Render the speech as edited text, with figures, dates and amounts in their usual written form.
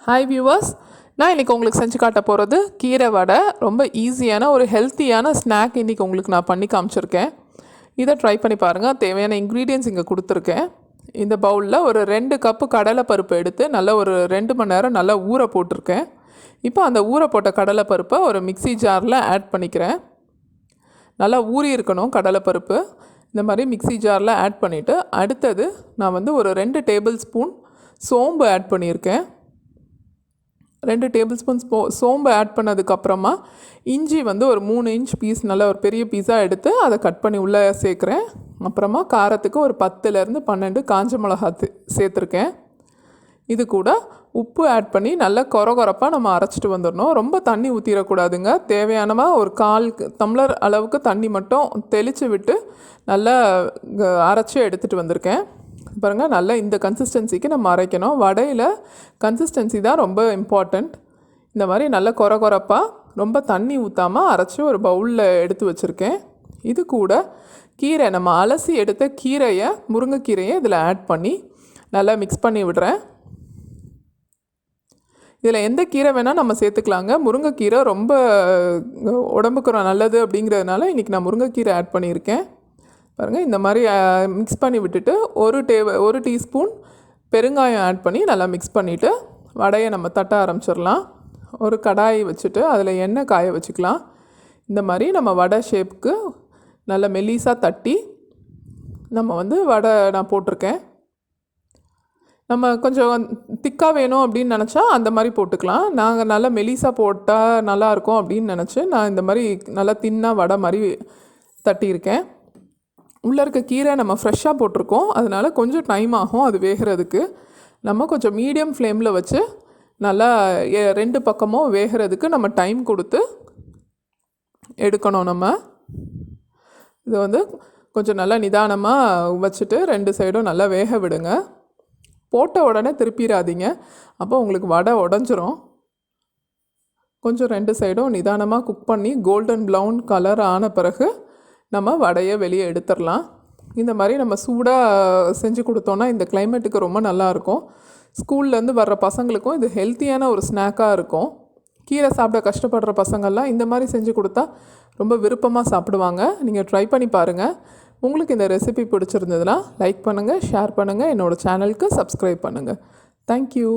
Hi viewers, நான் இன்றைக்கி உங்களுக்கு செஞ்சு காட்ட போகிறது கீரை வடை. ரொம்ப ஈஸியான ஒரு ஹெல்த்தியான ஸ்நாக் இன்றைக்கி உங்களுக்கு நான் பண்ணி காமிச்சிருக்கேன். இதை ட்ரை பண்ணி பாருங்கள். தேவையான இன்க்ரீடியன்ஸ் இங்கே கொடுத்துருக்கேன். இந்த பவுலில் ஒரு 2 கப்பு கடலைப்பருப்பு எடுத்து நல்லா ஒரு 2 மணி நேரம் நல்லா ஊற போட்டிருக்கேன். இப்போ அந்த ஊற போட்ட கடலைப்பருப்பை ஒரு மிக்ஸி ஜாரில் ஆட் பண்ணிக்கிறேன். நல்லா ஊறி இருக்கணும் கடலைப்பருப்பு. இந்த மாதிரி மிக்ஸி ஜாரில் ஆட் பண்ணிவிட்டு அடுத்தது நான் ஒரு 2 டேபிள் ஸ்பூன் சோம்பு ஆட் பண்ணியிருக்கேன். 2 டேபிள் ஸ்பூன் சோம்பு ஆட் பண்ணதுக்கப்புறமா இஞ்சி ஒரு 3 இன்ச் பீஸ் நல்ல ஒரு பெரிய பீஸாக எடுத்து அதை கட் பண்ணி உள்ளே சேர்க்குறேன். அப்புறமா காரத்துக்கு ஒரு 10லேருந்து 12 காஞ்ச மிளகா சேர்த்துருக்கேன். இது கூட உப்பு ஆட் பண்ணி நல்லா கொரகொரப்பாக நம்ம அரைச்சிட்டு வந்துடணும். ரொம்ப தண்ணி ஊற்றிடக்கூடாதுங்க. தேவையானமா ஒரு 1/4 டம்ளர் அளவுக்கு தண்ணி மட்டும் தெளித்து விட்டு நல்லா அரைச்சி எடுத்துகிட்டு வந்திருக்கேன். பாருங்கள், நல்லா இந்த கன்சிஸ்டன்சிக்கு நம்ம அரைக்கணும். வடையில் கன்சிஸ்டன்சி தான் ரொம்ப இம்பார்ட்டண்ட். இந்த மாதிரி நல்லா கொரகொரப்பாக ரொம்ப தண்ணி ஊற்றாமல் அரைச்சி ஒரு பவுலில் எடுத்து வச்சுருக்கேன். இது கூட கீரை, நம்ம அலசி எடுத்த கீரையை, முருங்கைக்கீரையை இதில் ஆட் பண்ணி நல்லா மிக்ஸ் பண்ணி விடுறேன். இதில் எந்த கீரை வேணால் நம்ம சேர்த்துக்கலாங்க. முருங்கைக்கீரை ரொம்ப உடம்புக்கு நல்லது அப்படிங்கிறதுனால இன்றைக்கி நான் முருங்கைக்கீரை ஆட் பண்ணியிருக்கேன். பாருங்கள், இந்த மாதிரி மிக்ஸ் பண்ணி விட்டுட்டு ஒரு டீஸ்பூன் பெருங்காயம் ஆட் பண்ணி நல்லா மிக்ஸ் பண்ணிவிட்டு வடையை நம்ம தட்ட ஆரம்பிச்சிடலாம். ஒரு கடாயை வச்சுட்டு அதில் எண்ணெய் காய வச்சுக்கலாம். இந்த மாதிரி நம்ம வடை ஷேப்புக்கு நல்லா மெல்லிஸாக தட்டி நம்ம வடை நான் போட்டிருக்கேன். நம்ம கொஞ்சம் திக்காக வேணும் அப்படின்னு நினச்சா அந்த மாதிரி போட்டுக்கலாம். நாங்கள் நல்லா மெலிசாக போட்டால் நல்லாயிருக்கும் அப்படின்னு நினச்சி நான் இந்த மாதிரி நல்லா தின்னாக வடை மாதிரி தட்டியிருக்கேன். உள்ளே இருக்க கீரை நம்ம ஃப்ரெஷ்ஷாக போட்டிருக்கோம், அதனால் கொஞ்சம் டைம் ஆகும் அது வேகிறதுக்கு. நம்ம கொஞ்சம் மீடியம் ஃப்ளேமில் வச்சு நல்லா 2 பக்கமும் வேகிறதுக்கு நம்ம டைம் கொடுத்து எடுக்கணும். நம்ம இது கொஞ்சம் நல்லா நிதானமாக வச்சுட்டு 2 சைடும் நல்லா வேக விடுங்க. போட்ட உடனே திருப்பிடாதீங்க, அப்போ உங்களுக்கு வடை உடஞ்சிரும். கொஞ்சம் 2 சைடும் நிதானமாக குக் பண்ணி கோல்டன் ப்ரவுன் கலர் ஆன பிறகு நம்ம வடையை வெளியே எடுத்துடலாம். இந்த மாதிரி நம்ம சூடாக செஞ்சு கொடுத்தோன்னா இந்த கிளைமேட்டுக்கு ரொம்ப நல்லாயிருக்கும். ஸ்கூல்லேருந்து வர்ற பசங்களுக்கும் இது ஹெல்த்தியான ஒரு ஸ்நாக்காக இருக்கும். கீரை சாப்பிட கஷ்டப்படுற பசங்கள்லாம் இந்த மாதிரி செஞ்சு கொடுத்தா ரொம்ப விருப்பமாக சாப்பிடுவாங்க. நீங்கள் ட்ரை பண்ணி பாருங்கள். உங்களுக்கு இந்த ரெசிபி பிடிச்சிருந்ததுன்னா லைக் பண்ணுங்கள், ஷேர் பண்ணுங்கள், என்னோடய சேனலுக்கு சப்ஸ்கிரைப் பண்ணுங்கள். தேங்க்யூ.